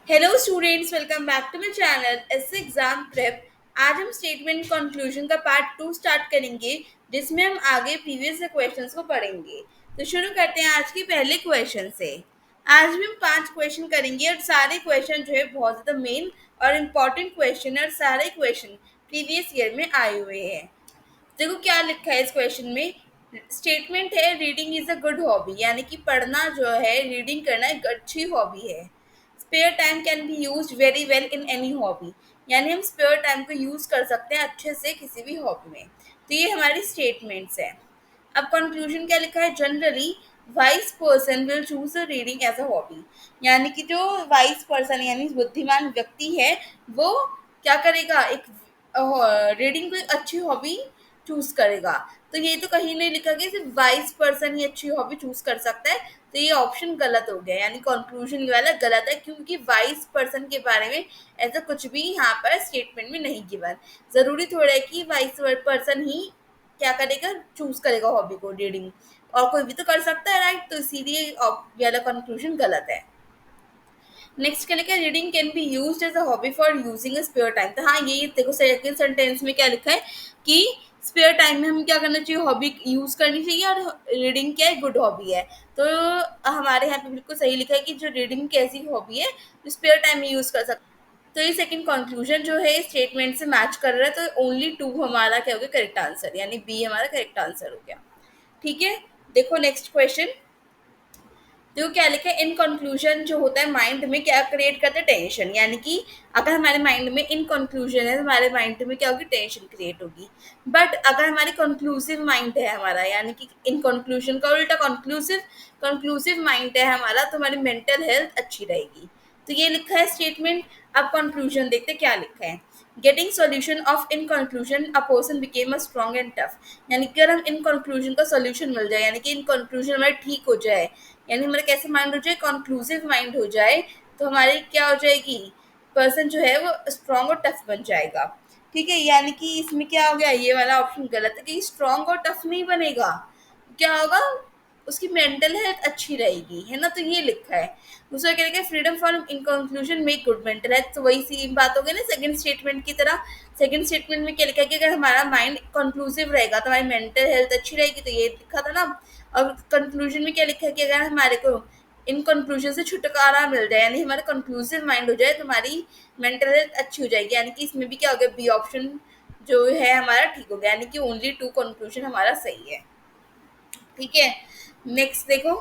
Hello students, welcome back to my channel S exam prep. आज हम statement conclusion का part 2 start करेंगे, जिसमें हम आगे प्रीवियस क्वेश्चंस को पढ़ेंगे। तो शुरू करते हैं आज के पहले क्वेश्चन से। आज भी हम 5 क्वेश्चन करेंगे और सारे क्वेश्चन जो है बहुत ज़्यादा मेन और इम्पॉर्टेंट क्वेश्चन है और सारे क्वेश्चन प्रीवियस ईयर में आए हुए हैं। देखो क्या लिखा है इस क्वेश्चन में। स्टेटमेंट है reading is a good hobby, यानी कि पढ़ना जो है, रीडिंग करना एक अच्छी हॉबी है। Spare time can be use very well in any hobby, यानी हम स्पेयर टाइम को यूज कर सकते हैं अच्छे से किसी भी हॉबी में। तो ये हमारी स्टेटमेंट्स है। अब कंक्लूजन क्या लिखा है, generally wise person will choose a reading as a hobby, यानी कि जो वाइज पर्सन यानी बुद्धिमान व्यक्ति है वो क्या करेगा, एक रीडिंग को एक अच्छी हॉबी चूज करेगा। तो ये तो कहीं नहीं लिखा गया सिर्फ वाइज पर्सन ही अच्छी हॉबी चूज कर सकता है, तो ये ऑप्शन गलत हो गया, यानी कंक्लूजन ये वाला गलत है, क्योंकि वाइज पर्सन के बारे में ऐसा कुछ भी यहाँ पर स्टेटमेंट में नहीं गिवन। जरूरी थोड़ा है कि वाइज पर्सन ही क्या करेगा, चूज करेगा हॉबी को, रीडिंग, और कोई भी तो कर सकता है, राइट। तो इसीलिए ये वाला कंक्लूजन गलत है। नेक्स्ट क्या लिखा है, reading can be used as a hobby for using a spare time. तो हाँ, ये देखो सेकंड सेंटेंस में क्या लिखा है कि स्पेयर टाइम में हम क्या करना चाहिए, हॉबी यूज करनी चाहिए, और रीडिंग क्या है, गुड हॉबी है। तो हमारे यहाँ पे बिल्कुल सही लिखा है कि जो रीडिंग कैसी हॉबी है जो स्पेयर टाइम में यूज कर सकते। तो ये सेकंड कंक्लूजन जो है स्टेटमेंट से मैच कर रहा है, तो ओनली टू हमारा क्या हो गया, करेक्ट आंसर, यानी बी हमारा करेक्ट आंसर हो गया। ठीक है, देखो नेक्स्ट क्वेश्चन। देखो क्या लिखा है, इन कंक्लूजन जो होता है माइंड में क्या क्रिएट करते हैं, टेंशन, यानी कि अगर हमारे माइंड में इन कंक्लूजन है तो हमारे माइंड में क्या होगी, टेंशन क्रिएट होगी। बट अगर हमारी कंक्लूसिव माइंड है हमारा, यानी कि इन कंक्लूजन का उल्टा कंक्लूसिव कंक्लूसिव माइंड है हमारा, तो हमारी मेंटल हेल्थ अच्छी रहेगी। तो ये लिखा है स्टेटमेंट। अब कंक्लूजन देखते हैं क्या लिखा है। Getting solution of in conclusion a person became a strong and tough, यानी कि अगर हम इन कंक्लूजन का सॉल्यूशन मिल जाए, यानी कि इन कंक्लूजन हमारे ठीक हो जाए, यानी हमारा कैसे माइंड हो जाए, कंक्लूसिव माइंड हो जाए, तो हमारी क्या हो जाएगी, पर्सन जो है वो स्ट्रॉन्ग और टफ बन जाएगा। ठीक है, यानी कि इसमें क्या हो गया, ये वाला ऑप्शन गलत है कि स्ट्रॉन्ग और टफ नहीं बनेगा। क्या होगा, उसकी मेंटल हेल्थ अच्छी रहेगी, है ना। तो ये लिखा है। दूसरा क्या लिखा है, freedom from in conclusion make good mental health. तो वही सेम बात हो गई ना सेकंड स्टेटमेंट की तरह। सेकंड स्टेटमेंट में क्या लिखा है कि अगर हमारा माइंड कंक्लूसिव रहेगा तो हमारी मेंटल हेल्थ अच्छी रहेगी, तो ये लिखा था ना। और कंक्लूजन में क्या लिखा है कि अगर हमारे को इन कंक्लूजन से छुटकारा मिल जाए, यानी हमारा कंक्लूसिव माइंड हो जाए, तो हमारी मेंटल हेल्थ अच्छी हो जाएगी, यानी कि इसमें भी क्या हो गया, बी ऑप्शन जो है हमारा ठीक हो गया, यानी कि ओनली टू कंक्लूजन हमारा सही है। ठीक है, नेक्स्ट देखो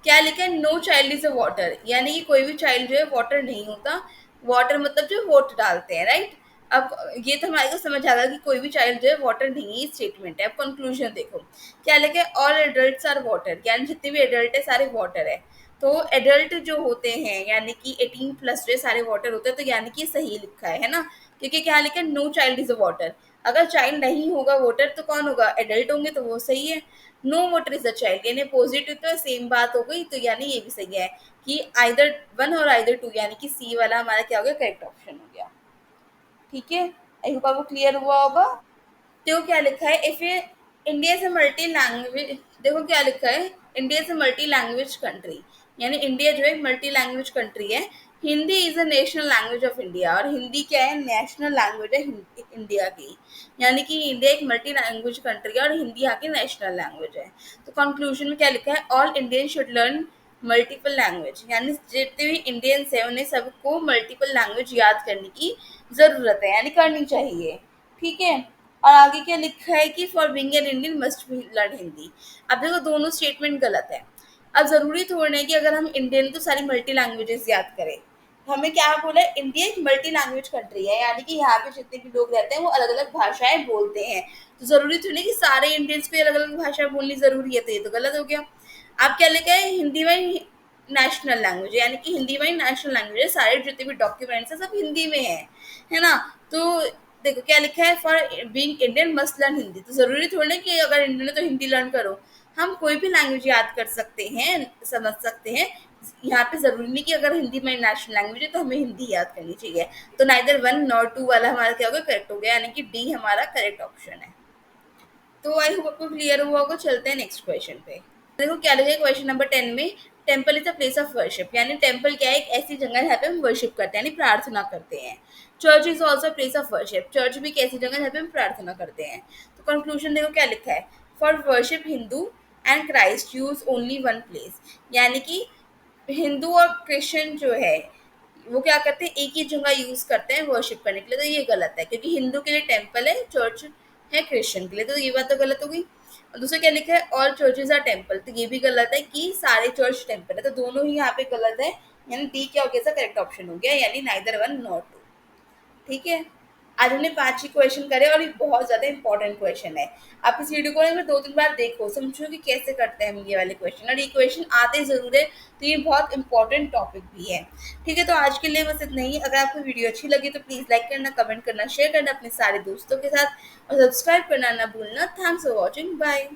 क्या लिखा है, no child is a water, यानी कि कोई भी चाइल्ड जो है वाटर नहीं होता। वाटर मतलब जो वोट डालते हैं, राइट। अब ये तो हमारे को समझ आ गया कि कोई भी चाइल्ड जो है वाटर नहीं है, स्टेटमेंट है। अब कंक्लूजन देखो क्या लिखा है, ऑल एडल्ट्स आर वाटर, यानी जितने भी एडल्ट है सारे वाटर है। तो एडल्ट जो होते हैं यानी कि 18 प्लस जो सारे वाटर होते हैं, तो यानी कि सही लिखा है ना। क्योंकि क्या लिखा है, no child is a water. अगर चाइल्ड नहीं होगा वाटर तो कौन होगा, एडल्ट होंगे, तो वो सही है। No water is a child, यानी पॉजिटिव तो सेम बात हो गई, तो यानी ये भी सही है कि आइदर वन और आइदर टू, यानी कि सी वाला हमारा क्या हो गया, करेक्ट ऑप्शन हो गया। ठीक है, आई होप आपको क्लियर हुआ होगा। देखो क्या लिखा है, इफ ये India is a multi language, देखो क्या लिखा है, India is a multi language country, यानी इंडिया जो है मल्टी लैंग्वेज कंट्री है। Hindi is a national language of India, और हिंदी क्या है, नेशनल लैंग्वेज है इंडिया की। यानी कि इंडिया एक मल्टी लैंग्वेज कंट्री है और हिंदी यहाँ की नेशनल लैंग्वेज है। तो कंक्लूजन में क्या लिखा है, all Indian should learn multiple language, यानी जितने भी इंडियंस है उन्हें सबको मल्टीपल लैंग्वेज याद करने की जरूरत है, यानी करनी चाहिए। ठीक है, और आगे क्या लिखा है कि for being an Indian must be learn Hindi. अब देखो दोनों स्टेटमेंट गलत है। अब जरूरी थोड़ा है कि अगर हम इंडियन तो सारी मल्टी लैंग्वेजेस याद करें। हमें क्या बोला है, इंडिया एक मल्टी लैंग्वेज कंट्री है, यानी कि यहाँ पे जितने भी लोग रहते हैं वो अलग अलग भाषाएं बोलते हैं। तो जरूरी थोड़ी है कि सारे इंडियंस को अलग अलग भाषा बोलनी जरूरी है, तो ये तो गलत हो गया। आप क्या लिखा है, हिंदी में नेशनल लैंग्वेज, यानी कि हिंदी में नेशनल लैंग्वेज है, सारे जितने भी डॉक्यूमेंट्स है सब हिंदी में है ना। तो देखो क्या लिखा है, for being Indian must learn Hindi. तो जरूरी थोड़ी ना कि अगर इंडियन है तो हिंदी लर्न करो। हम कोई भी लैंग्वेज याद कर सकते हैं, समझ सकते हैं। यहाँ पे जरूरी नहीं कि अगर हिंदी में नेशनल लैंग्वेज है तो हमें हिंदी याद करनी चाहिए। तो नाइदर वन नॉर टू वाला हमारा क्या होगा, करेक्ट हो गया, यानी कि डी हमारा करेक्ट ऑप्शन है। तो आई होप आपको क्लियर हुआ होगा। चलते हैं नेक्स्ट क्वेश्चन पे। देखो क्या लिखा है क्वेश्चन नंबर 10 में, temple is a place of worship, यानी टेम्पल क्या है, एक ऐसी जगह है जहाँ पे हम वर्शिप करते हैं, यानी प्रार्थना करते हैं। Church is also place of worship, church भी एक ऐसी जगह है जहाँ पे हम प्रार्थना करते हैं। तो कंक्लूजन देखो क्या लिखा है, for worship Hindu and Christ use only one place, यानी कि हिंदू और क्रिश्चियन जो है वो क्या करते हैं, एक ही जगह यूज करते हैं वर्शिप करने के लिए। तो ये गलत है, क्योंकि हिंदू के लिए टेम्पल है, चर्च है क्रिश्चियन के लिए, तो ये बात तो गलत हो गई। और दूसरा क्या लिखा है, ऑल चर्चेज आर टेम्पल, तो ये भी गलत है कि सारे चर्च टेम्पल है, तो दोनों ही यहाँ पे गलत है। यानी डी क्या हो गया, करेक्ट ऑप्शन हो गया, यानी नाइदर वन नॉट टू। ठीक है, आज हमने 5 ही क्वेश्चन करे और ये बहुत ज़्यादा इंपॉर्टेंट क्वेश्चन है। आप इस वीडियो को ना 2-3 बार देखो, समझो कि कैसे करते हैं हम ये वाले क्वेश्चन, और ये क्वेश्चन आते ज़रूर है, तो ये बहुत इंपॉर्टेंट टॉपिक भी है। ठीक है, तो आज के लिए बस इतना ही। अगर आपको वीडियो अच्छी लगी तो प्लीज़ लाइक करना, कमेंट करना, शेयर करना अपने सारे दोस्तों के साथ, और सब्सक्राइब करना ना भूलना। Thanks for watching, bye.